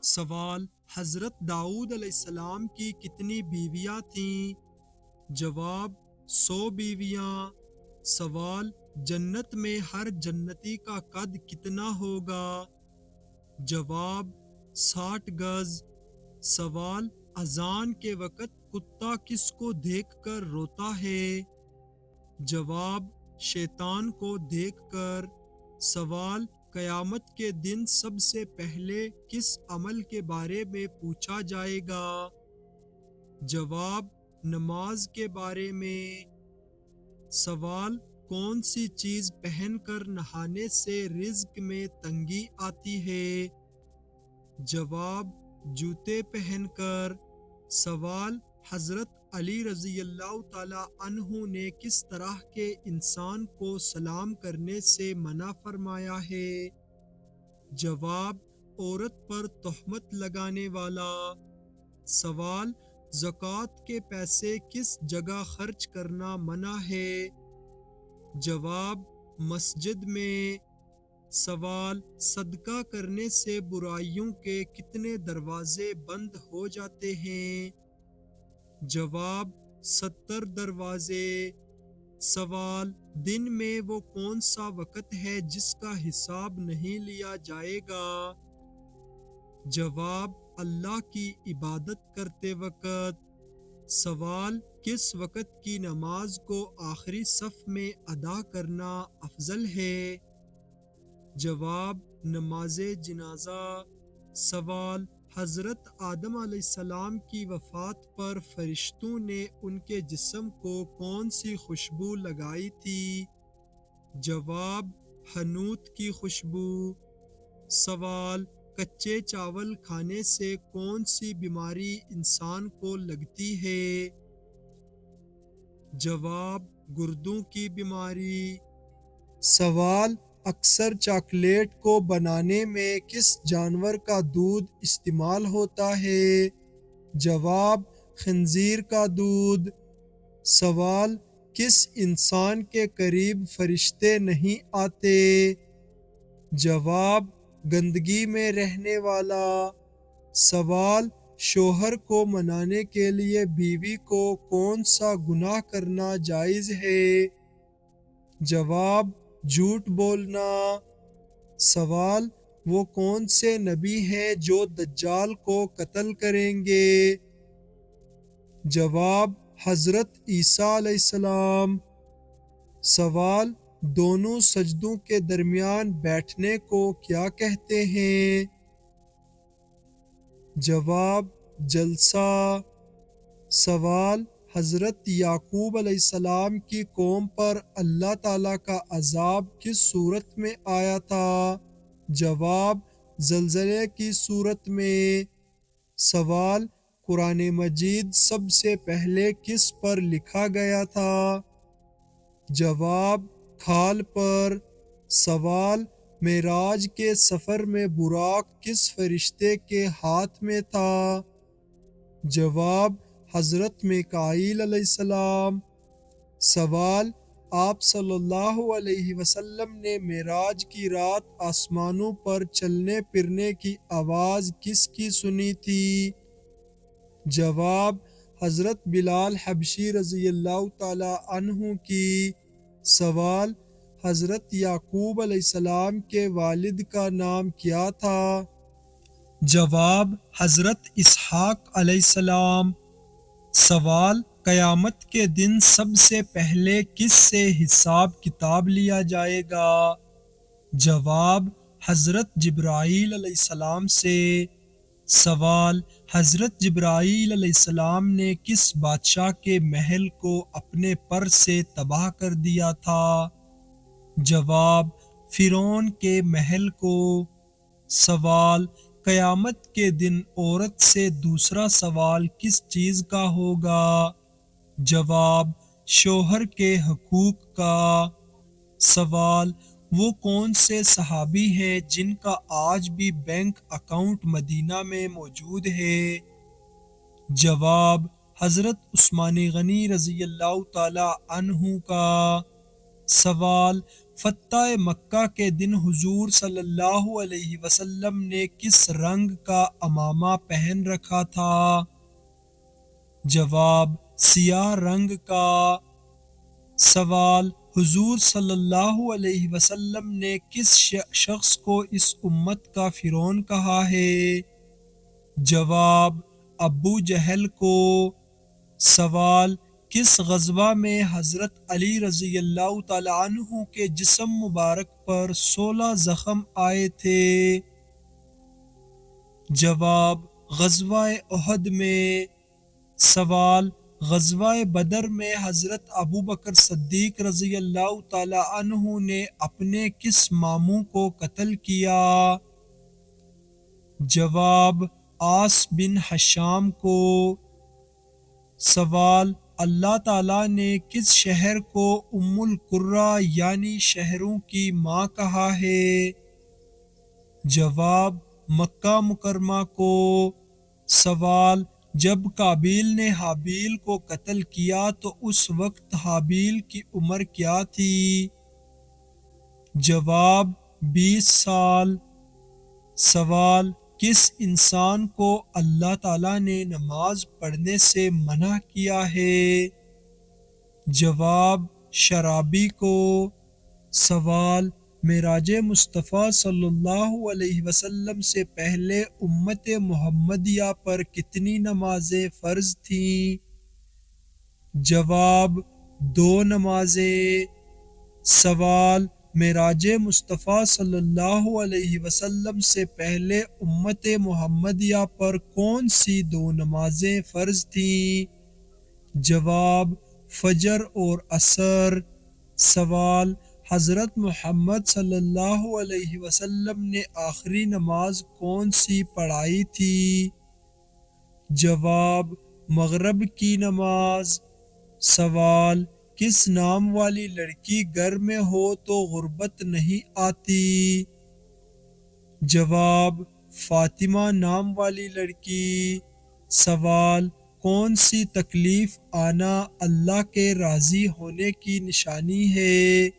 سوال: حضرت داؤد علیہ السلام کی کتنی بیویاں تھیں؟ جواب: 100 بیویاں۔ سوال: جنت میں ہر جنتی کا قد کتنا ہوگا؟ جواب: 60 گز۔ سوال: اذان کے وقت کتا کس کو دیکھ کر روتا ہے؟ جواب: شیطان کو دیکھ کر۔ سوال: قیامت کے دن سب سے پہلے کس عمل کے بارے میں پوچھا جائے گا؟ جواب: نماز کے بارے میں۔ سوال: کون سی چیز پہن کر نہانے سے رزق میں تنگی آتی ہے؟ جواب: جوتے پہن کر۔ سوال: حضرت علی رضی اللہ تعالی عنہ نے کس طرح کے انسان کو سلام کرنے سے منع فرمایا ہے؟ جواب: عورت پر تہمت لگانے والا۔ سوال: زکوٰۃ کے پیسے کس جگہ خرچ کرنا منع ہے؟ جواب: مسجد میں۔ سوال: صدقہ کرنے سے برائیوں کے کتنے دروازے بند ہو جاتے ہیں؟ جواب: 70 دروازے۔ سوال: دن میں وہ کون سا وقت ہے جس کا حساب نہیں لیا جائے گا؟ جواب: اللہ کی عبادت کرتے وقت۔ سوال: کس وقت کی نماز کو آخری صف میں ادا کرنا افضل ہے؟ جواب: نماز جنازہ۔ سوال: حضرت آدم علیہ السلام کی وفات پر فرشتوں نے ان کے جسم کو کون سی خوشبو لگائی تھی؟ جواب: حنوط کی خوشبو۔ سوال: کچے چاول کھانے سے کون سی بیماری انسان کو لگتی ہے؟ جواب: گردوں کی بیماری۔ سوال: اکثر چاکلیٹ کو بنانے میں کس جانور کا دودھ استعمال ہوتا ہے؟ جواب: خنزیر کا دودھ۔ سوال: کس انسان کے قریب فرشتے نہیں آتے؟ جواب: گندگی میں رہنے والا۔ سوال: شوہر کو منانے کے لیے بیوی کو کون سا گناہ کرنا جائز ہے؟ جواب: جھوٹ بولنا۔ سوال: وہ کون سے نبی ہیں جو دجال کو قتل کریں گے؟ جواب: حضرت عیسیٰ علیہ السلام۔ سوال: دونوں سجدوں کے درمیان بیٹھنے کو کیا کہتے ہیں؟ جواب: جلسہ۔ سوال: حضرت یعقوب علیہ السلام کی قوم پر اللہ تعالیٰ کا عذاب کس صورت میں آیا تھا؟ جواب: زلزلے کی صورت میں۔ سوال: قرآن مجید سب سے پہلے کس پر لکھا گیا تھا؟ جواب: کھال پر۔ سوال: معراج کے سفر میں براق کس فرشتے کے ہاتھ میں تھا؟ جواب: حضرت میکائیل علیہ السلام۔ سوال: آپ صلی اللہ علیہ وسلم نے معراج کی رات آسمانوں پر چلنے پھرنے کی آواز کس کی سنی تھی؟ جواب: حضرت بلال حبشی رضی اللہ تعالی عنہ کی۔ سوال: حضرت یعقوب علیہ السلام کے والد کا نام کیا تھا؟ جواب: حضرت اسحاق علیہ السلام۔ سوال: قیامت کے دن سب سے پہلے کس سے حساب کتاب لیا جائے گا؟ جواب: حضرت جبرائیل علیہ السلام سے۔ سوال: حضرت جبرائیل علیہ السلام نے کس بادشاہ کے محل کو اپنے پر سے تباہ کر دیا تھا؟ جواب: فرعون کے محل کو۔ سوال: قیامت کے دن عورت سے دوسرا سوال کس چیز کا ہوگا؟ جواب: شوہر کے حقوق کا۔ سوال: وہ کون سے صحابی ہیں جن کا آج بھی بینک اکاؤنٹ مدینہ میں موجود ہے؟ جواب: حضرت عثمان غنی رضی اللہ تعالی عنہ کا۔ سوال: فتح مکہ کے دن حضور صلی اللہ علیہ وسلم نے کس رنگ کا عمامہ پہن رکھا تھا؟ جواب: سیاہ رنگ کا۔ سوال: حضور صلی اللہ علیہ وسلم نے کس شخص کو اس امت کا فرعون کہا ہے؟ جواب: ابو جہل کو۔ سوال: کس غزوہ میں حضرت علی رضی اللہ تعالی عنہ کے جسم مبارک پر 16 زخم آئے تھے؟ جواب: غزوہ احد میں۔ سوال: غزوہ بدر میں حضرت ابوبکر صدیق رضی اللہ تعالی عنہ نے اپنے کس ماموں کو قتل کیا؟ جواب: عاص بن ہشام کو۔ سوال: اللہ تعالیٰ نے کس شہر کو ام القریٰ یعنی شہروں کی ماں کہا ہے؟ جواب: مکہ مکرمہ کو۔ سوال: جب قابیل نے حابیل کو قتل کیا تو اس وقت حابیل کی عمر کیا تھی؟ جواب: 20 سال۔ سوال: کس انسان کو اللہ تعالیٰ نے نماز پڑھنے سے منع کیا ہے؟ جواب: شرابی کو۔ سوال: معراج مصطفیٰ صلی اللہ علیہ وسلم سے پہلے امت محمدیہ پر کتنی نمازیں فرض تھیں؟ جواب: 2 نمازیں۔ سوال: معراج مصطفیٰ صلی اللہ علیہ وسلم سے پہلے امت محمدیہ پر کون سی 2 نمازیں فرض تھیں؟ جواب: فجر اور عصر۔ سوال: حضرت محمد صلی اللہ علیہ وسلم نے آخری نماز کون سی پڑھائی تھی؟ جواب: مغرب کی نماز۔ سوال: کس نام والی لڑکی گھر میں ہو تو غربت نہیں آتی؟ جواب: فاطمہ نام والی لڑکی۔ سوال: کون سی تکلیف آنا اللہ کے راضی ہونے کی نشانی ہے؟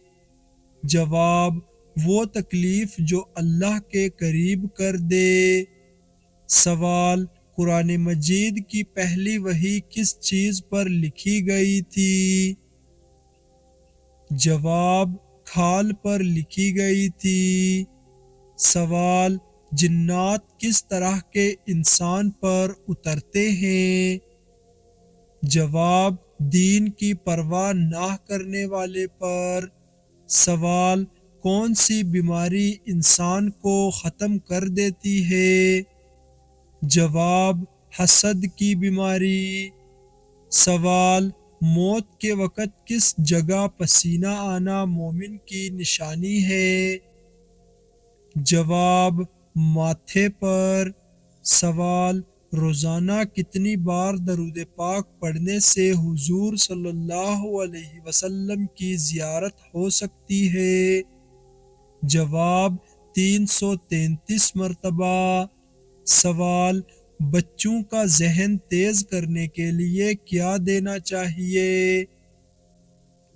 جواب: وہ تکلیف جو اللہ کے قریب کر دے۔ سوال: قرآن مجید کی پہلی وحی کس چیز پر لکھی گئی تھی؟ جواب: کھال پر لکھی گئی تھی۔ سوال: جنات کس طرح کے انسان پر اترتے ہیں؟ جواب: دین کی پرواہ نہ کرنے والے پر۔ سوال: کون سی بیماری انسان کو ختم کر دیتی ہے؟ جواب: حسد کی بیماری۔ سوال: موت کے وقت کس جگہ پسینہ آنا مومن کی نشانی ہے؟ جواب: ماتھے پر۔ سوال: روزانہ کتنی بار درود پاک پڑھنے سے حضور صلی اللہ علیہ وسلم کی زیارت ہو سکتی ہے؟ جواب: 333 مرتبہ۔ سوال: بچوں کا ذہن تیز کرنے کے لیے کیا دینا چاہیے؟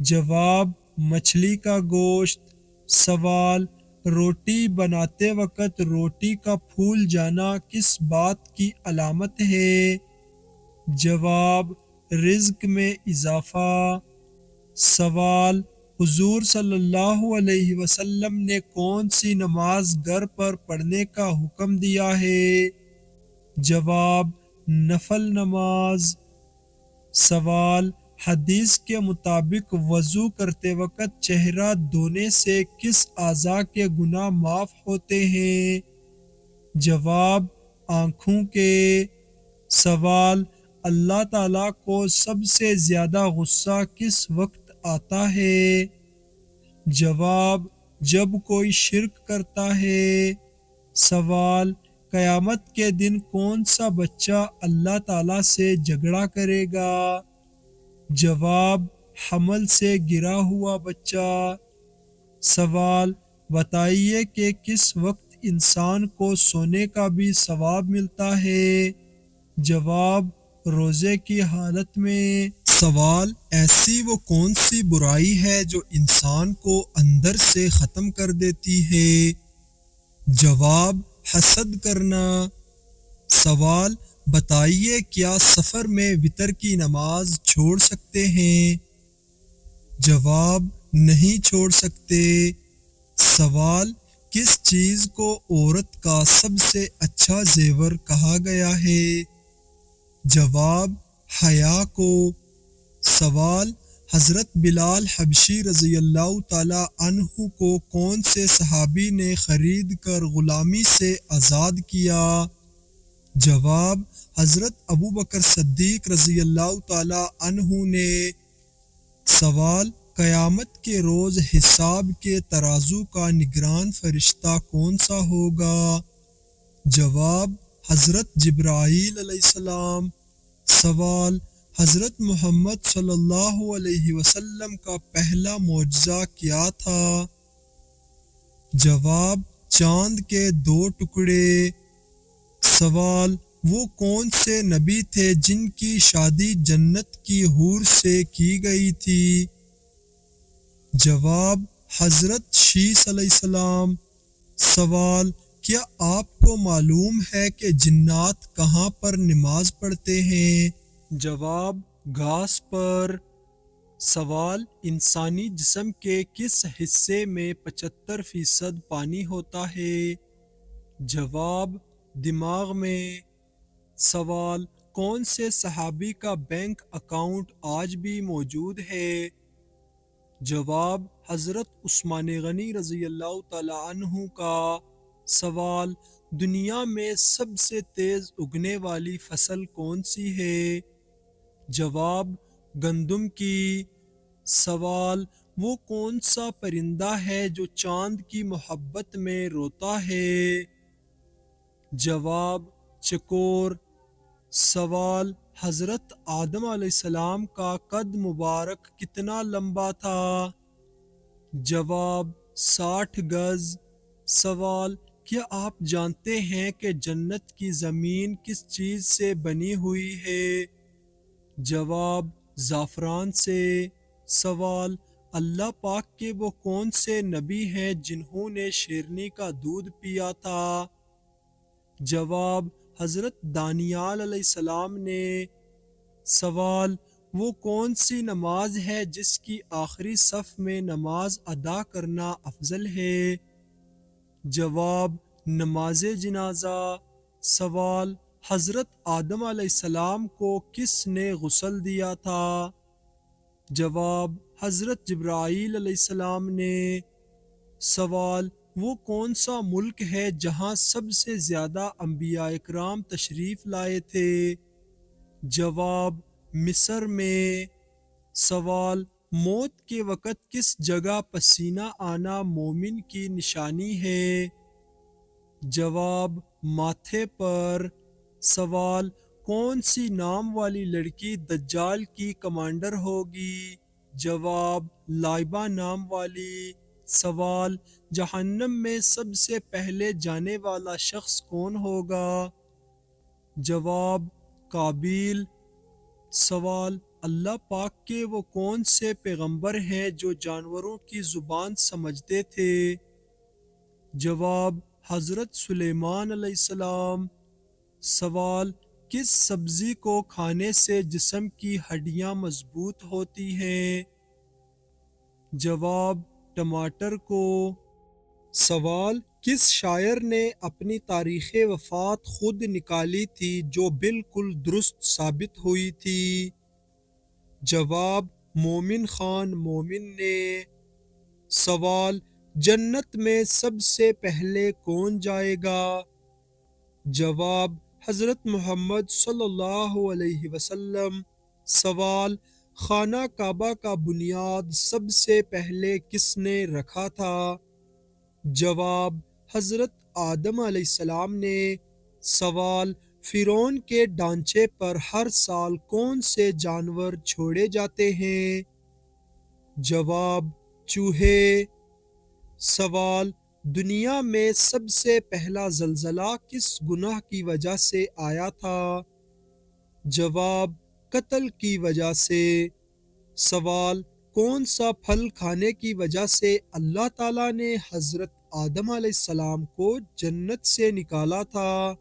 جواب: مچھلی کا گوشت۔ سوال: روٹی بناتے وقت روٹی کا پھول جانا کس بات کی علامت ہے؟ جواب: رزق میں اضافہ۔ سوال: حضور صلی اللہ علیہ وسلم نے کون سی نماز گھر پر پڑھنے کا حکم دیا ہے؟ جواب: نفل نماز۔ سوال: حدیث کے مطابق وضو کرتے وقت چہرہ دھونے سے کس اعضاء کے گناہ معاف ہوتے ہیں؟ جواب: آنکھوں کے۔ سوال: اللہ تعالیٰ کو سب سے زیادہ غصہ کس وقت آتا ہے؟ جواب: جب کوئی شرک کرتا ہے۔ سوال: قیامت کے دن کون سا بچہ اللہ تعالیٰ سے جھگڑا کرے گا؟ جواب: حمل سے گرا ہوا بچہ۔ سوال: بتائیے کہ کس وقت انسان کو سونے کا بھی ثواب ملتا ہے؟ جواب: روزے کی حالت میں۔ سوال: ایسی وہ کون سی برائی ہے جو انسان کو اندر سے ختم کر دیتی ہے؟ جواب: حسد کرنا۔ سوال: بتائیے کیا سفر میں وتر کی نماز چھوڑ سکتے ہیں؟ جواب: نہیں چھوڑ سکتے۔ سوال: کس چیز کو عورت کا سب سے اچھا زیور کہا گیا ہے؟ جواب: حیا کو۔ سوال: حضرت بلال حبشی رضی اللہ تعالی عنہ کو کون سے صحابی نے خرید کر غلامی سے آزاد کیا؟ جواب: حضرت ابو بکر صدیق رضی اللہ تعالی عنہ نے۔ سوال: قیامت کے روز حساب کے ترازو کا نگران فرشتہ کون سا ہوگا؟ جواب: حضرت جبرائیل علیہ السلام۔ سوال: حضرت محمد صلی اللہ علیہ وسلم کا پہلا معجزہ کیا تھا؟ جواب: چاند کے 2 ٹکڑے۔ سوال: وہ کون سے نبی تھے جن کی شادی جنت کی حور سے کی گئی تھی؟ جواب: حضرت شیس علیہ السلام۔ سوال: کیا آپ کو معلوم ہے کہ جنات کہاں پر نماز پڑھتے ہیں؟ جواب: گھاس پر۔ سوال: انسانی جسم کے کس حصے میں 75% پانی ہوتا ہے؟ جواب: دماغ میں۔ سوال: کون سے صحابی کا بینک اکاؤنٹ آج بھی موجود ہے؟ جواب: حضرت عثمان غنی رضی اللہ تعالی عنہ کا۔ سوال: دنیا میں سب سے تیز اگنے والی فصل کون سی ہے؟ جواب: گندم کی۔ سوال: وہ کون سا پرندہ ہے جو چاند کی محبت میں روتا ہے؟ جواب: چکور۔ سوال: حضرت آدم علیہ السلام کا قد مبارک کتنا لمبا تھا؟ جواب: 60 گز۔ سوال: کیا آپ جانتے ہیں کہ جنت کی زمین کس چیز سے بنی ہوئی ہے؟ جواب: زعفران سے۔ سوال: اللہ پاک کے وہ کون سے نبی ہیں جنہوں نے شیرنی کا دودھ پیا تھا؟ جواب: حضرت دانیال علیہ السلام نے۔ سوال: وہ کون سی نماز ہے جس کی آخری صف میں نماز ادا کرنا افضل ہے؟ جواب: نماز جنازہ۔ سوال: حضرت آدم علیہ السلام کو کس نے غسل دیا تھا؟ جواب: حضرت جبرائیل علیہ السلام نے۔ سوال: وہ کون سا ملک ہے جہاں سب سے زیادہ انبیاء اکرام تشریف لائے تھے؟ جواب: مصر میں۔ سوال: موت کے وقت کس جگہ پسینہ آنا مومن کی نشانی ہے؟ جواب: ماتھے پر۔ سوال: کون سی نام والی لڑکی دجال کی کمانڈر ہوگی؟ جواب: لائبہ نام والی۔ سوال: جہنم میں سب سے پہلے جانے والا شخص کون ہوگا؟ جواب: قابیل۔ سوال: اللہ پاک کے وہ کون سے پیغمبر ہیں جو جانوروں کی زبان سمجھتے تھے؟ جواب: حضرت سلیمان علیہ السلام۔ سوال: کس سبزی کو کھانے سے جسم کی ہڈیاں مضبوط ہوتی ہیں؟ جواب: ٹماٹر کو۔ سوال: کس شاعر نے اپنی تاریخ وفات خود نکالی تھی جو بالکل درست ثابت ہوئی تھی؟ جواب: مومن خان مومن نے۔ سوال: جنت میں سب سے پہلے کون جائے گا؟ جواب: حضرت محمد صلی اللہ علیہ وسلم۔ سوال: خانہ کعبہ کا بنیاد سب سے پہلے کس نے رکھا تھا؟ جواب: حضرت آدم علیہ السلام نے۔ سوال: فرعون کے ڈھانچے پر ہر سال کون سے جانور چھوڑے جاتے ہیں؟ جواب: چوہے۔ سوال: دنیا میں سب سے پہلا زلزلہ کس گناہ کی وجہ سے آیا تھا؟ جواب: قتل کی وجہ سے۔ سوال، کون سا پھل کھانے کی وجہ سے اللہ تعالیٰ نے حضرت آدم علیہ السلام کو جنت سے نکالا تھا؟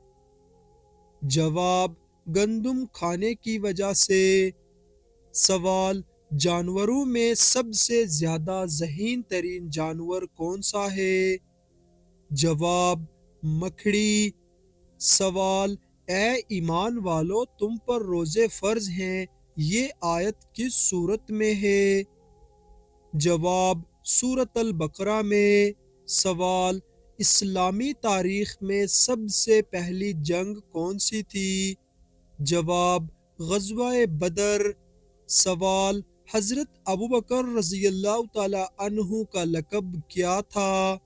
جواب، گندم کھانے کی وجہ سے۔ سوال، جانوروں میں سب سے زیادہ ذہین ترین جانور کون سا ہے؟ جواب، مکڑی۔ سوال، اے ایمان والو، تم پر روزے فرض ہیں، یہ آیت کس سورت میں ہے؟ جواب، سورۃ البقرہ میں۔ سوال، اسلامی تاریخ میں سب سے پہلی جنگ کون سی تھی؟ جواب، غزوہ بدر۔ سوال، حضرت ابوبکر رضی اللہ تعالی عنہ کا لقب کیا تھا؟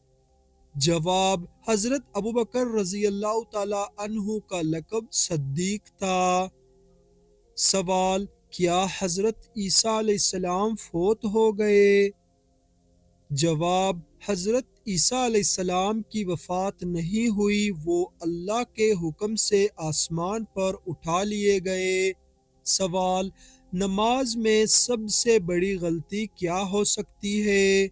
جواب، حضرت ابوبکر رضی اللہ تعالی عنہ کا لقب صدیق تھا۔ سوال، کیا حضرت عیسیٰ علیہ السلام فوت ہو گئے؟ جواب، حضرت عیسیٰ علیہ السلام کی وفات نہیں ہوئی، وہ اللہ کے حکم سے آسمان پر اٹھا لیے گئے۔ سوال، نماز میں سب سے بڑی غلطی کیا ہو سکتی ہے؟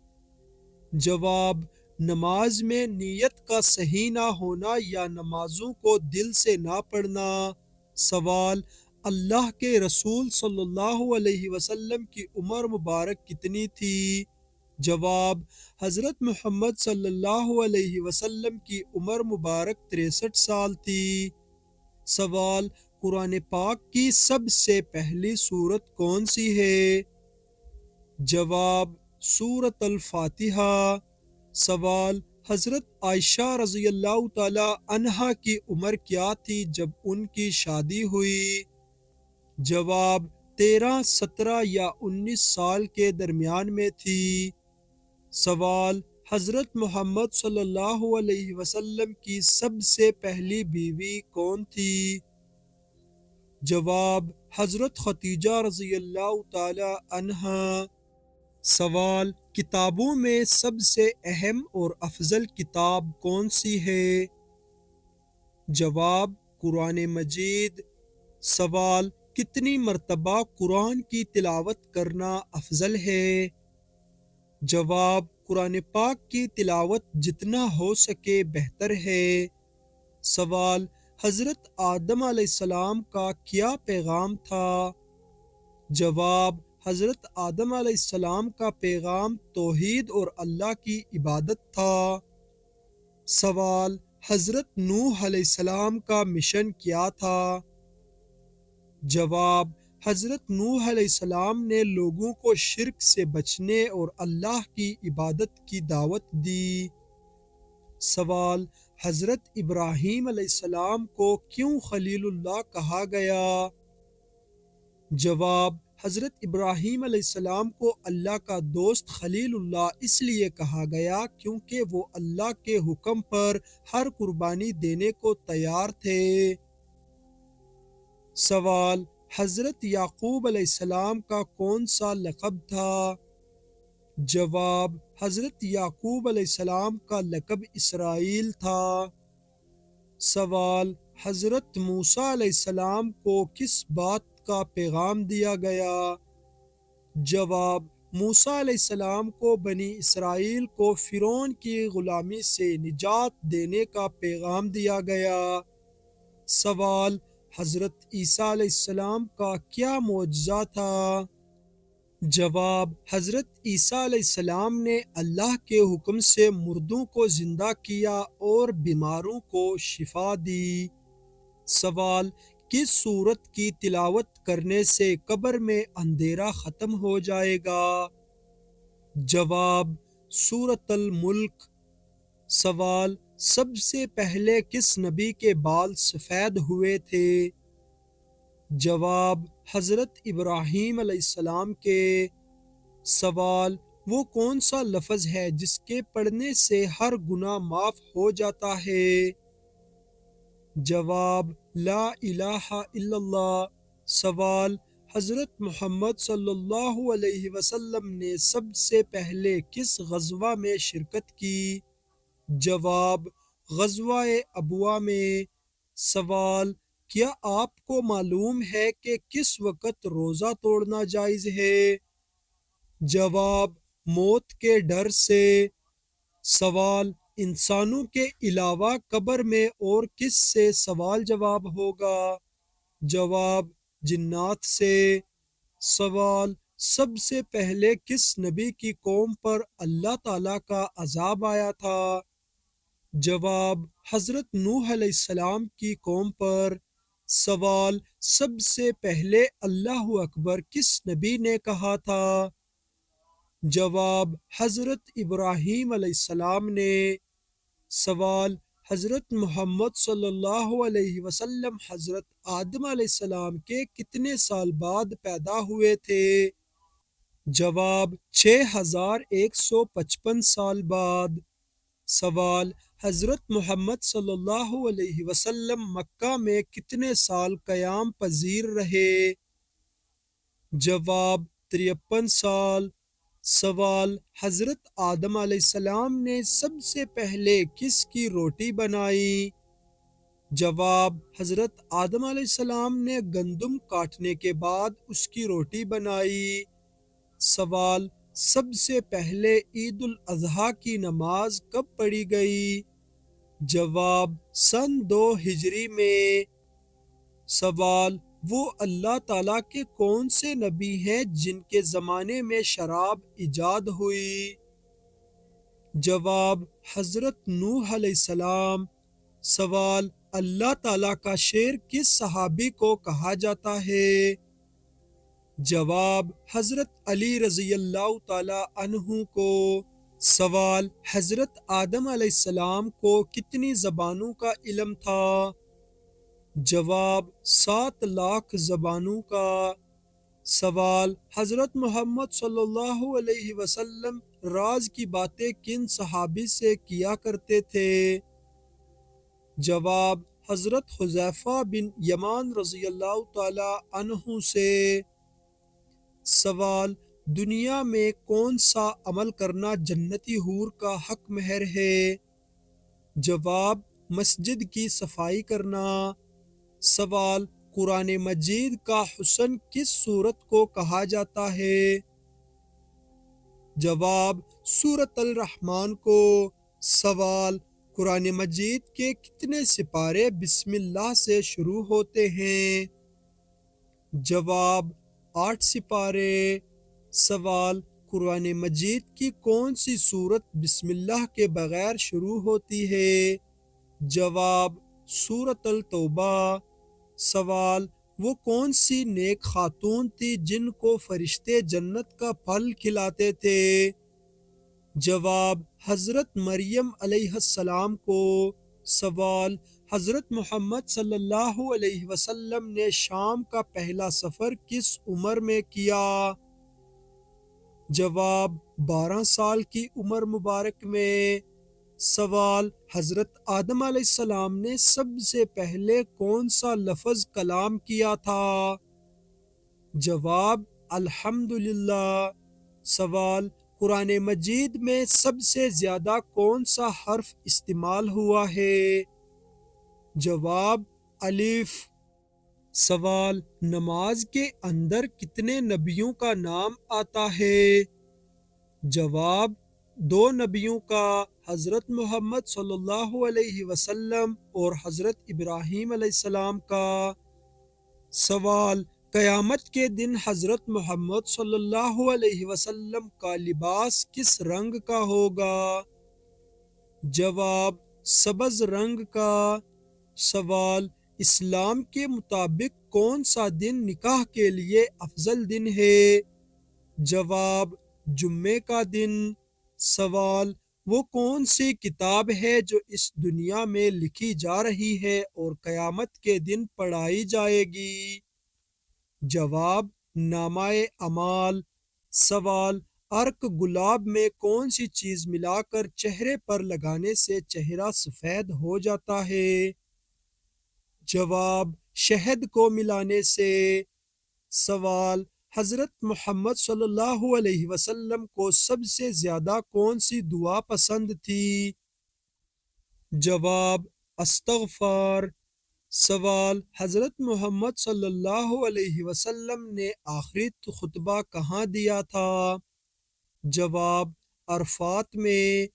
جواب، نماز میں نیت کا صحیح نہ ہونا یا نمازوں کو دل سے نہ پڑھنا۔ سوال، اللہ کے رسول صلی اللہ علیہ وسلم کی عمر مبارک کتنی تھی؟ جواب، حضرت محمد صلی اللہ علیہ وسلم کی عمر مبارک 63 سال تھی۔ سوال، قرآن پاک کی سب سے پہلی سورت کون سی ہے؟ جواب، سورۃ الفاتحہ۔ سوال، حضرت عائشہ رضی اللہ تعالی عنہا کی عمر کیا تھی جب ان کی شادی ہوئی؟ جواب، 13، 17 یا 19 سال کے درمیان میں تھی۔ سوال، حضرت محمد صلی اللہ علیہ وسلم کی سب سے پہلی بیوی کون تھی؟ جواب، حضرت خدیجہ رضی اللہ تعالی عنہا۔ سوال، کتابوں میں سب سے اہم اور افضل کتاب کون سی ہے؟ جواب، قرآن مجید۔ سوال، کتنی مرتبہ قرآن کی تلاوت کرنا افضل ہے؟ جواب، قرآن پاک کی تلاوت جتنا ہو سکے بہتر ہے۔ سوال، حضرت آدم علیہ السلام کا کیا پیغام تھا؟ جواب، حضرت آدم علیہ السلام کا پیغام توحید اور اللہ کی عبادت تھا۔ سوال، حضرت نوح علیہ السلام کا مشن کیا تھا؟ جواب، حضرت نوح علیہ السلام نے لوگوں کو شرک سے بچنے اور اللہ کی عبادت کی دعوت دی۔ سوال، حضرت ابراہیم علیہ السلام کو کیوں خلیل اللہ کہا گیا؟ جواب، حضرت ابراہیم علیہ السلام کو اللہ کا دوست خلیل اللہ اس لیے کہا گیا کیونکہ وہ اللہ کے حکم پر ہر قربانی دینے کو تیار تھے۔ سوال، حضرت یعقوب علیہ السلام کا کون سا لقب تھا؟ جواب، حضرت یعقوب علیہ السلام کا لقب اسرائیل تھا۔ سوال، حضرت موسیٰ علیہ السلام کو کس بات کا پیغام دیا گیا؟ جواب، موسیٰ علیہ السلام کو بنی اسرائیل کو فرعون کی غلامی سے نجات دینے کا پیغام دیا گیا۔ سوال، حضرت عیسیٰ علیہ السلام کا کیا معجزہ تھا؟ جواب، حضرت عیسیٰ علیہ السلام نے اللہ کے حکم سے مردوں کو زندہ کیا اور بیماروں کو شفا دی۔ سوال، کس سورت کی تلاوت کرنے سے قبر میں اندھیرا ختم ہو جائے گا؟ جواب، سورۃ الملک۔ سوال، سب سے پہلے کس نبی کے بال سفید ہوئے تھے؟ جواب، حضرت ابراہیم علیہ السلام کے۔ سوال، وہ کون سا لفظ ہے جس کے پڑھنے سے ہر گناہ معاف ہو جاتا ہے؟ جواب، لا الہ الا اللہ۔ سوال، حضرت محمد صلی اللہ علیہ وسلم نے سب سے پہلے کس غزوہ میں شرکت کی؟ جواب، غزوہ ابوا میں۔ سوال، کیا آپ کو معلوم ہے کہ کس وقت روزہ توڑنا جائز ہے؟ جواب: موت کے ڈر سے۔ سوال: انسانوں کے علاوہ قبر میں اور کس سے سوال جواب ہوگا؟ جواب: جنات سے۔ سوال: سب سے پہلے کس نبی کی قوم پر اللہ تعالیٰ کا عذاب آیا تھا؟ جواب: حضرت نوح علیہ السلام کی قوم پر۔ سوال: سب سے پہلے اللہ اکبر کس نبی نے کہا تھا؟ جواب: حضرت ابراہیم علیہ السلام نے۔ سوال: حضرت محمد صلی اللہ علیہ وسلم حضرت آدم علیہ السلام کے کتنے سال بعد پیدا ہوئے تھے؟ جواب: 6155 سال بعد۔ سوال: حضرت محمد صلی اللہ علیہ وسلم مکہ میں کتنے سال قیام پذیر رہے؟ جواب: 53 سال۔ سوال: حضرت آدم علیہ السلام نے سب سے پہلے کس کی روٹی بنائی؟ جواب: حضرت آدم علیہ السلام نے گندم کاٹنے کے بعد اس کی روٹی بنائی۔ سوال: سب سے پہلے عید الاضحیٰ کی نماز کب پڑھی گئی؟ جواب: سن 2 ہجری میں۔ سوال: وہ اللہ تعالیٰ کے کون سے نبی ہیں جن کے زمانے میں شراب ایجاد ہوئی؟ جواب: حضرت نوح علیہ السلام۔ سوال: اللہ تعالیٰ کا شیر کس صحابی کو کہا جاتا ہے؟ جواب: حضرت علی رضی اللہ تعالیٰ عنہ کو۔ سوال: حضرت آدم علیہ السلام کو کتنی زبانوں کا علم تھا؟ جواب: 7 لاکھ زبانوں کا۔ سوال: حضرت محمد صلی اللہ علیہ وسلم راز کی باتیں کن صحابی سے کیا کرتے تھے؟ جواب: حضرت حذیفہ بن یمان رضی اللہ تعالیٰ عنہ سے۔ سوال: دنیا میں کون سا عمل کرنا جنتی حور کا حق مہر ہے؟ جواب: مسجد کی صفائی کرنا۔ سوال: قرآن مجید کا حسن کس سورت کو کہا جاتا ہے؟ جواب: سورۃ الرحمن کو۔ سوال: قرآن مجید کے کتنے سپارے بسم اللہ سے شروع ہوتے ہیں؟ جواب: 8 سپارے۔ سوال: قرآن مجید کی کون سی سورت بسم اللہ کے بغیر شروع ہوتی ہے؟ جواب: سورۃ التوبہ۔ سوال: وہ کون سی نیک خاتون تھی جن کو فرشتے جنت کا پھل کھلاتے تھے؟ جواب: حضرت مریم علیہ السلام کو۔ سوال: حضرت محمد صلی اللہ علیہ وسلم نے شام کا پہلا سفر کس عمر میں کیا؟ جواب: 12 سال کی عمر مبارک میں۔ سوال: حضرت آدم علیہ السلام نے سب سے پہلے کون سا لفظ کلام کیا تھا؟ جواب: الحمدللہ۔ سوال: قرآن مجید میں سب سے زیادہ کون سا حرف استعمال ہوا ہے؟ جواب: الف۔ سوال: نماز کے اندر کتنے نبیوں کا نام آتا ہے؟ جواب: 2 نبیوں کا، حضرت محمد صلی اللہ علیہ وسلم اور حضرت ابراہیم علیہ السلام کا۔ سوال: قیامت کے دن حضرت محمد صلی اللہ علیہ وسلم کا لباس کس رنگ کا ہوگا؟ جواب: سبز رنگ کا۔ سوال: اسلام کے مطابق کون سا دن نکاح کے لیے افضل دن ہے؟ جواب: جمعے کا دن۔ سوال: وہ کون سی کتاب ہے جو اس دنیا میں لکھی جا رہی ہے اور قیامت کے دن پڑھائی جائے گی؟ جواب: نامہ اعمال۔ سوال: عرق گلاب میں کون سی چیز ملا کر چہرے پر لگانے سے چہرہ سفید ہو جاتا ہے؟ جواب: شہد کو ملانے سے۔ سوال: حضرت محمد صلی اللہ علیہ وسلم کو سب سے زیادہ کون سی دعا پسند تھی؟ جواب: استغفار۔ سوال: حضرت محمد صلی اللہ علیہ وسلم نے آخری خطبہ کہاں دیا تھا؟ جواب: عرفات میں۔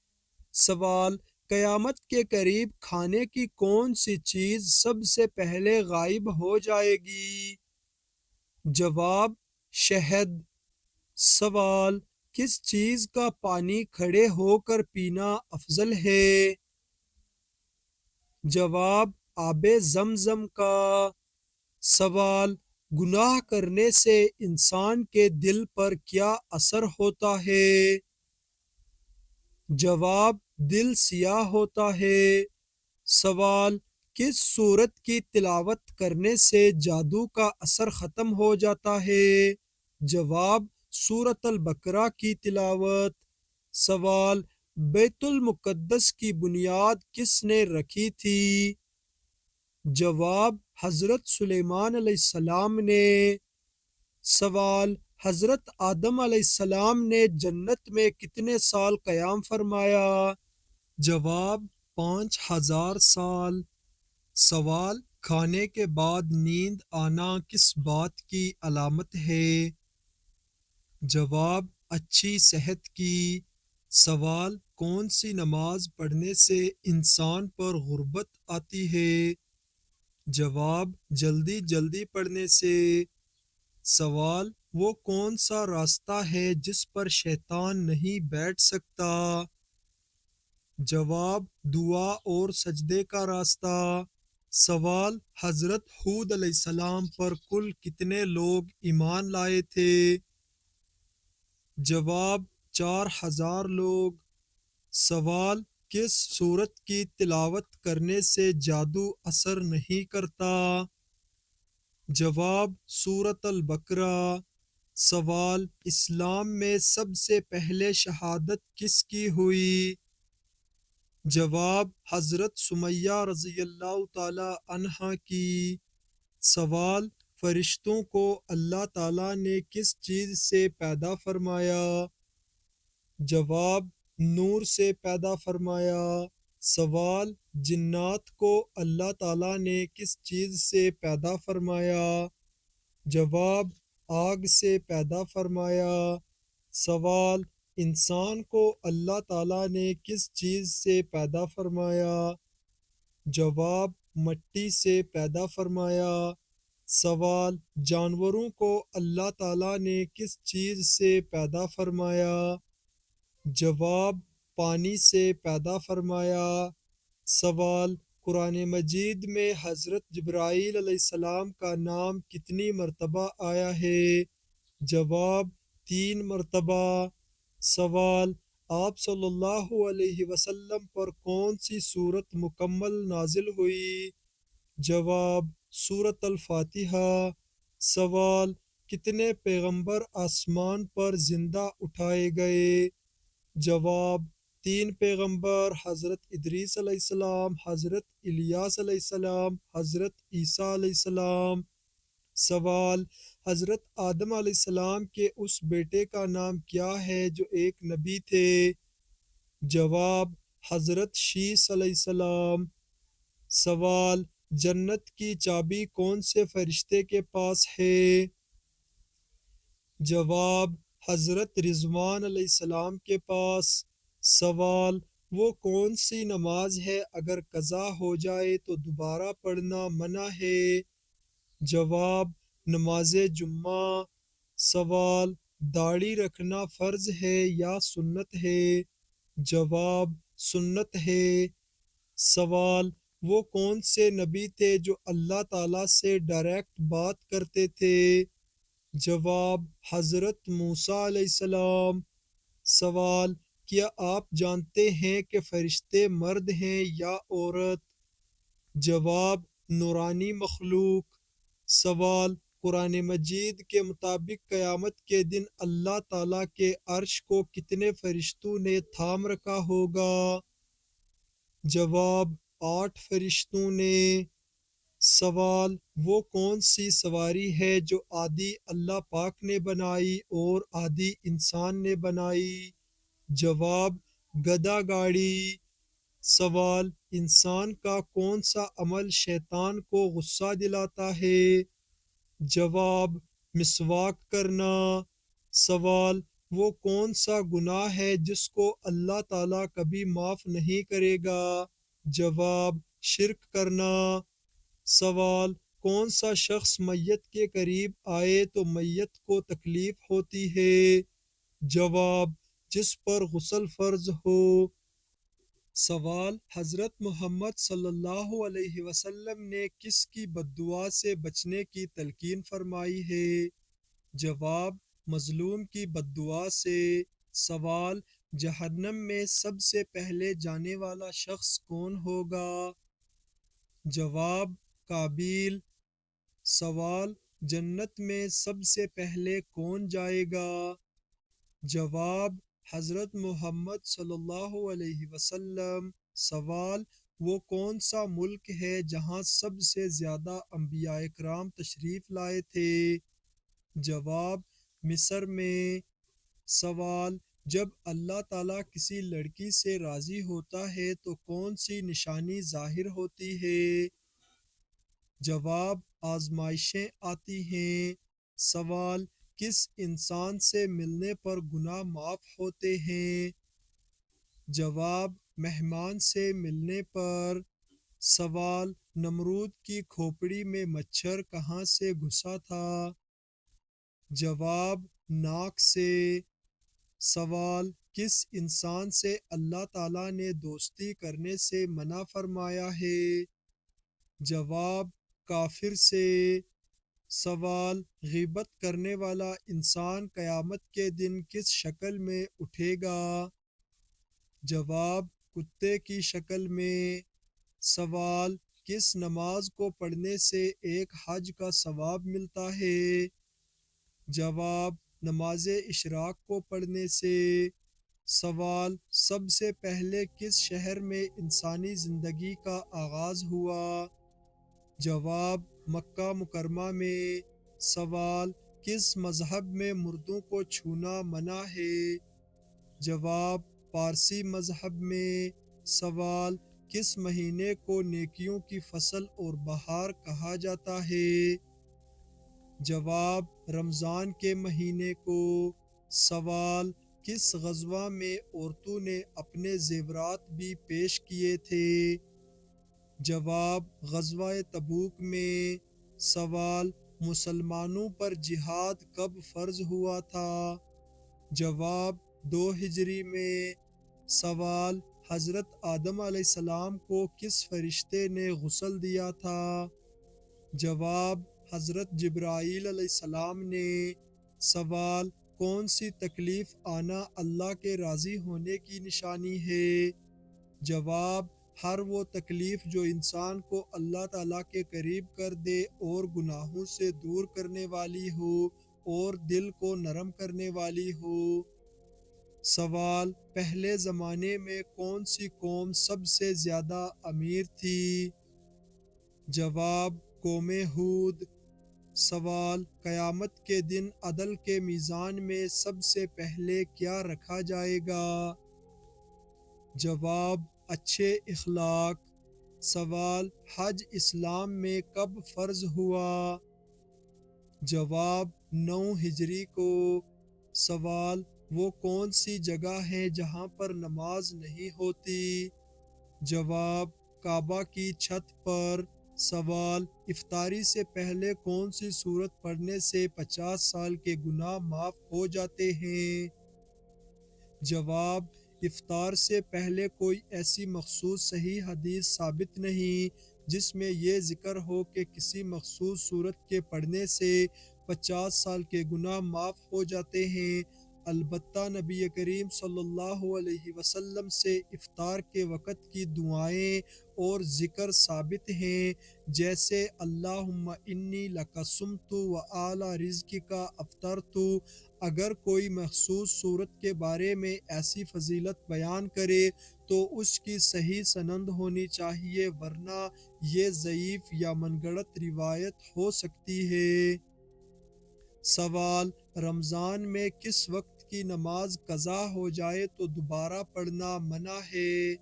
سوال: قیامت کے قریب کھانے کی کون سی چیز سب سے پہلے غائب ہو جائے گی؟ جواب: شہد۔ سوال: کس چیز کا پانی کھڑے ہو کر پینا افضل ہے؟ جواب: آب زمزم کا۔ سوال: گناہ کرنے سے انسان کے دل پر کیا اثر ہوتا ہے؟ جواب: دل سیاہ ہوتا ہے۔ سوال: کس سورت کی تلاوت کرنے سے جادو کا اثر ختم ہو جاتا ہے؟ جواب: سورۃ البقرہ کی تلاوت۔ سوال: بیت المقدس کی بنیاد کس نے رکھی تھی؟ جواب: حضرت سلیمان علیہ السلام نے۔ سوال: حضرت آدم علیہ السلام نے جنت میں کتنے سال قیام فرمایا؟ جواب: 5000 سال۔ سوال: کھانے کے بعد نیند آنا کس بات کی علامت ہے؟ جواب: اچھی صحت کی۔ سوال: کون سی نماز پڑھنے سے انسان پر غربت آتی ہے؟ جواب: جلدی جلدی پڑھنے سے۔ سوال: وہ کون سا راستہ ہے جس پر شیطان نہیں بیٹھ سکتا؟ جواب: دعا اور سجدے کا راستہ۔ سوال: حضرت ہود علیہ السلام پر کل کتنے لوگ ایمان لائے تھے؟ جواب: 4000 لوگ۔ سوال: کس سورت کی تلاوت کرنے سے جادو اثر نہیں کرتا؟ جواب: سورۃ البقرہ۔ سوال: اسلام میں سب سے پہلے شہادت کس کی ہوئی؟ جواب: حضرت سمیہ رضی اللہ تعالی عنہا کی۔ سوال: فرشتوں کو اللہ تعالی نے کس چیز سے پیدا فرمایا؟ جواب: نور سے پیدا فرمایا۔ سوال: جنات کو اللہ تعالی نے کس چیز سے پیدا فرمایا؟ جواب: آگ سے پیدا فرمایا۔ سوال: انسان کو اللہ تعالی نے کس چیز سے پیدا فرمایا؟ جواب: مٹی سے پیدا فرمایا۔ سوال: جانوروں کو اللہ تعالی نے کس چیز سے پیدا فرمایا؟ جواب: پانی سے پیدا فرمایا۔ سوال: قرآن مجید میں حضرت جبرائیل علیہ السلام کا نام کتنی مرتبہ آیا ہے؟ جواب: 3 مرتبہ۔ سوال: آپ صلی اللہ علیہ وسلم پر کون سی سورت مکمل نازل ہوئی؟ جواب: سورۃ الفاتحہ۔ سوال: کتنے پیغمبر آسمان پر زندہ اٹھائے گئے؟ جواب: 3 پیغمبر، حضرت ادریس علیہ السلام، حضرت الیاس علیہ السلام، حضرت عیسیٰ علیہ السلام۔ سوال: حضرت آدم علیہ السلام کے اس بیٹے کا نام کیا ہے جو ایک نبی تھے؟ جواب: حضرت شیس علیہ السلام۔ سوال: جنت کی چابی کون سے فرشتے کے پاس ہے؟ جواب: حضرت رضوان علیہ السلام کے پاس۔ سوال: وہ کون سی نماز ہے اگر قضا ہو جائے تو دوبارہ پڑھنا منع ہے؟ جواب: نماز جمعہ۔ سوال: داڑھی رکھنا فرض ہے یا سنت ہے؟ جواب: سنت ہے۔ سوال: وہ کون سے نبی تھے جو اللہ تعالی سے ڈائریکٹ بات کرتے تھے؟ جواب: حضرت موسیٰ علیہ السلام۔ سوال: کیا آپ جانتے ہیں کہ فرشتے مرد ہیں یا عورت؟ جواب: نورانی مخلوق۔ سوال: قرآن مجید کے مطابق قیامت کے دن اللہ تعالیٰ کے عرش کو کتنے فرشتوں نے تھام رکھا ہوگا؟ جواب: 8 فرشتوں نے۔ سوال: وہ کون سی سواری ہے جو آدھی اللہ پاک نے بنائی اور آدھی انسان نے بنائی؟ جواب: گدھا گاڑی۔ سوال: انسان کا کون سا عمل شیطان کو غصہ دلاتا ہے؟ جواب: مسواک کرنا۔ سوال: وہ کون سا گناہ ہے جس کو اللہ تعالیٰ کبھی معاف نہیں کرے گا؟ جواب: شرک کرنا۔ سوال: کون سا شخص میت کے قریب آئے تو میت کو تکلیف ہوتی ہے؟ جواب: جس پر غسل فرض ہو۔ سوال: حضرت محمد صلی اللہ علیہ وسلم نے کس کی بددعا سے بچنے کی تلقین فرمائی ہے؟ جواب: مظلوم کی بددعا سے۔ سوال: جہنم میں سب سے پہلے جانے والا شخص کون ہوگا؟ جواب: قابیل۔ سوال: جنت میں سب سے پہلے کون جائے گا؟ جواب: حضرت محمد صلی اللہ علیہ وسلم۔ سوال: وہ کون سا ملک ہے جہاں سب سے زیادہ انبیاء کرام تشریف لائے تھے؟ جواب: مصر میں۔ سوال: جب اللہ تعالیٰ کسی لڑکی سے راضی ہوتا ہے تو کون سی نشانی ظاہر ہوتی ہے؟ جواب: آزمائشیں آتی ہیں۔ سوال: کس انسان سے ملنے پر گناہ معاف ہوتے ہیں؟ جواب: مہمان سے ملنے پر۔ سوال: نمرود کی کھوپڑی میں مچھر کہاں سے گھسا تھا؟ جواب: ناک سے۔ سوال: کس انسان سے اللہ تعالیٰ نے دوستی کرنے سے منع فرمایا ہے؟ جواب: کافر سے۔ سوال: غیبت کرنے والا انسان قیامت کے دن کس شکل میں اٹھے گا؟ جواب: کتے کی شکل میں۔ سوال: کس نماز کو پڑھنے سے ایک حج کا ثواب ملتا ہے؟ جواب: نماز اشراق کو پڑھنے سے۔ سوال: سب سے پہلے کس شہر میں انسانی زندگی کا آغاز ہوا؟ جواب: مکہ مکرمہ میں۔ سوال: کس مذہب میں مردوں کو چھونا منع ہے؟ جواب: پارسی مذہب میں۔ سوال: کس مہینے کو نیکیوں کی فصل اور بہار کہا جاتا ہے؟ جواب: رمضان کے مہینے کو۔ سوال: کس غزوہ میں عورتوں نے اپنے زیورات بھی پیش کیے تھے؟ جواب: غزوہ تبوک میں۔ سوال: مسلمانوں پر جہاد کب فرض ہوا تھا؟ جواب: 2 ہجری میں۔ سوال: حضرت آدم علیہ السلام کو کس فرشتے نے غسل دیا تھا؟ جواب: حضرت جبرائیل علیہ السلام نے۔ سوال: کون سی تکلیف آنا اللہ کے راضی ہونے کی نشانی ہے؟ جواب: ہر وہ تکلیف جو انسان کو اللہ تعالیٰ کے قریب کر دے اور گناہوں سے دور کرنے والی ہو اور دل کو نرم کرنے والی ہو۔ سوال: پہلے زمانے میں کون سی قوم سب سے زیادہ امیر تھی؟ جواب: قوم ہود۔ سوال: قیامت کے دن عدل کے میزان میں سب سے پہلے کیا رکھا جائے گا؟ جواب: اچھے اخلاق۔ سوال: حج اسلام میں کب فرض ہوا؟ جواب: 9 ہجری کو۔ سوال: وہ کون سی جگہ ہے جہاں پر نماز نہیں ہوتی؟ جواب: کعبہ کی چھت پر۔ سوال: افطاری سے پہلے کون سی سورت پڑھنے سے 50 سال کے گناہ معاف ہو جاتے ہیں؟ جواب: افطار سے پہلے کوئی ایسی مخصوص صحیح حدیث ثابت نہیں جس میں یہ ذکر ہو کہ کسی مخصوص سورت کے پڑھنے سے 50 سال کے گناہ معاف ہو جاتے ہیں۔ البتہ نبی کریم صلی اللہ علیہ وسلم سے افطار کے وقت کی دعائیں اور ذکر ثابت ہیں، جیسے اللہم انی لک صمت وعلی رزقک افطرت۔ اگر کوئی مخصوص صورت کے بارے میں ایسی فضیلت بیان کرے تو اس کی صحیح سند ہونی چاہیے، ورنہ یہ ضعیف یا من گھڑت روایت ہو سکتی ہے۔ سوال: رمضان میں کس وقت کی نماز قضا ہو جائے تو دوبارہ پڑھنا منع ہے؟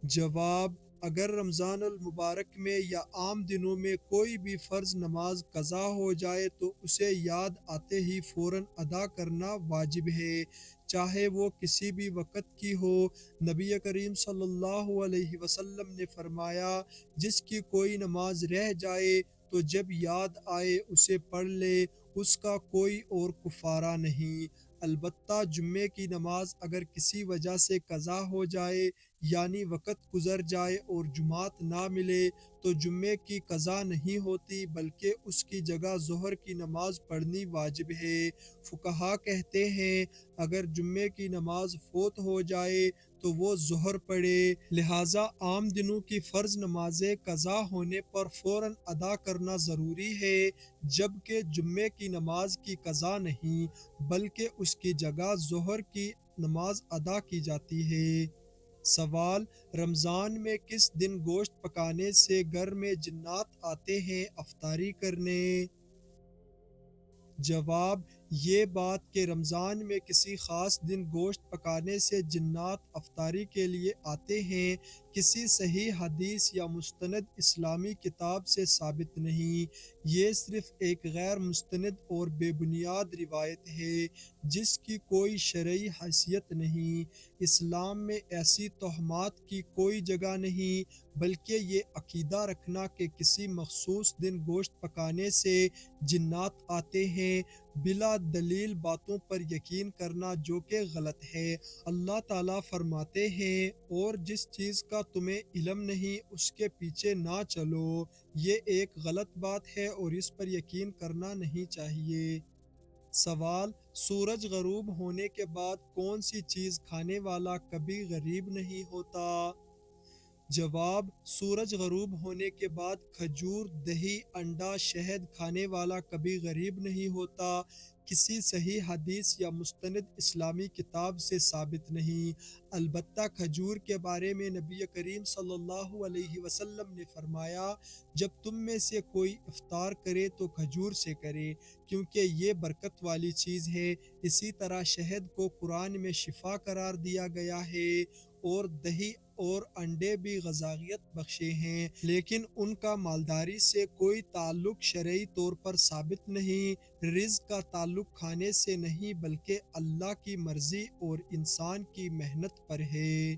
جواب: اگر رمضان المبارک میں یا عام دنوں میں کوئی بھی فرض نماز قضا ہو جائے تو اسے یاد آتے ہی فوراً ادا کرنا واجب ہے، چاہے وہ کسی بھی وقت کی ہو۔ نبی کریم صلی اللہ علیہ وسلم نے فرمایا، جس کی کوئی نماز رہ جائے تو جب یاد آئے اسے پڑھ لے، اس کا کوئی اور کفارہ نہیں۔ البتہ جمعے کی نماز اگر کسی وجہ سے قضا ہو جائے، یعنی وقت گزر جائے اور جماعت نہ ملے، تو جمعے کی قضا نہیں ہوتی بلکہ اس کی جگہ ظہر کی نماز پڑھنی واجب ہے۔ فقہا کہتے ہیں اگر جمعے کی نماز فوت ہو جائے تو وہ ظہر پڑھے، لہٰذا عام دنوں کی فرض نمازیں قضا ہونے پر فوراً ادا کرنا ضروری ہے، جبکہ جمعے کی نماز کی قضا نہیں بلکہ اس کی جگہ ظہر کی نماز ادا کی جاتی ہے۔ سوال: رمضان میں کس دن گوشت پکانے سے گھر میں جنات آتے ہیں افطاری کرنے؟ جواب: یہ بات کہ رمضان میں کسی خاص دن گوشت پکانے سے جنات افطاری کے لیے آتے ہیں، کسی صحیح حدیث یا مستند اسلامی کتاب سے ثابت نہیں، یہ صرف ایک غیر مستند اور بے بنیاد روایت ہے جس کی کوئی شرعی حیثیت نہیں۔ اسلام میں ایسی توہمات کی کوئی جگہ نہیں، بلکہ یہ عقیدہ رکھنا کہ کسی مخصوص دن گوشت پکانے سے جنات آتے ہیں، بلا دلیل باتوں پر یقین کرنا جو کہ غلط ہے۔ اللہ تعالیٰ فرماتے ہیں، اور جس چیز کا تمہیں علم نہیں اس کے پیچھے نہ چلو، یہ ایک غلط بات ہے اور اس پر یقین کرنا نہیں چاہیے۔ سوال: سورج غروب ہونے کے بعد کون سی چیز کھانے والا کبھی غریب نہیں ہوتا؟ جواب: سورج غروب ہونے کے بعد کھجور، دہی، انڈا، شہد کھانے والا کبھی غریب نہیں ہوتا، کسی صحیح حدیث یا مستند اسلامی کتاب سے ثابت نہیں۔ البتہ کھجور کے بارے میں نبی کریم صلی اللہ علیہ وسلم نے فرمایا، جب تم میں سے کوئی افطار کرے تو کھجور سے کرے، کیونکہ یہ برکت والی چیز ہے۔ اسی طرح شہد کو قرآن میں شفا قرار دیا گیا ہے، اور دہی اور انڈے بھی غذائیت بخشے ہیں، لیکن ان کا مالداری سے کوئی تعلق شرعی طور پر ثابت نہیں۔ رزق کا تعلق کھانے سے نہیں بلکہ اللہ کی مرضی اور انسان کی محنت پر ہے۔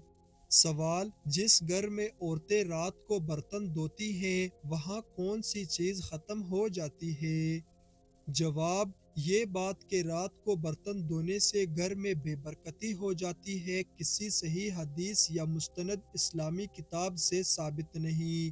سوال: جس گھر میں عورتیں رات کو برتن دھوتی ہیں وہاں کون سی چیز ختم ہو جاتی ہے؟ جواب: یہ بات کہ رات کو برتن دھونے سے گھر میں بے برکتی ہو جاتی ہے کسی صحیح حدیث یا مستند اسلامی کتاب سے ثابت نہیں،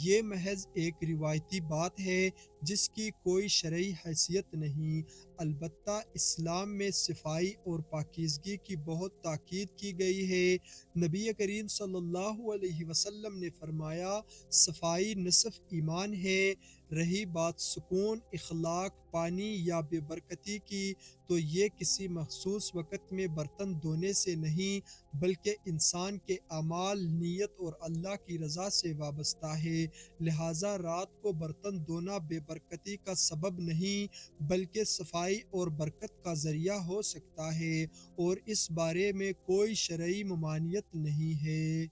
یہ محض ایک روایتی بات ہے جس کی کوئی شرعی حیثیت نہیں۔ البتہ اسلام میں صفائی اور پاکیزگی کی بہت تاکید کی گئی ہے۔ نبی کریم صلی اللہ علیہ وسلم نے فرمایا، صفائی نصف ایمان ہے۔ رہی بات سکون، اخلاق، پانی یا بے برکتی کی، تو یہ کسی مخصوص وقت میں برتن دھونے سے نہیں بلکہ انسان کے اعمال، نیت اور اللہ کی رضا سے وابستہ ہے۔ لہٰذا رات کو برتن دھونا بے برکتی کا سبب نہیں بلکہ صفائی اور برکت کا ذریعہ ہو سکتا ہے، اور اس بارے میں کوئی شرعی ممانعت نہیں ہے۔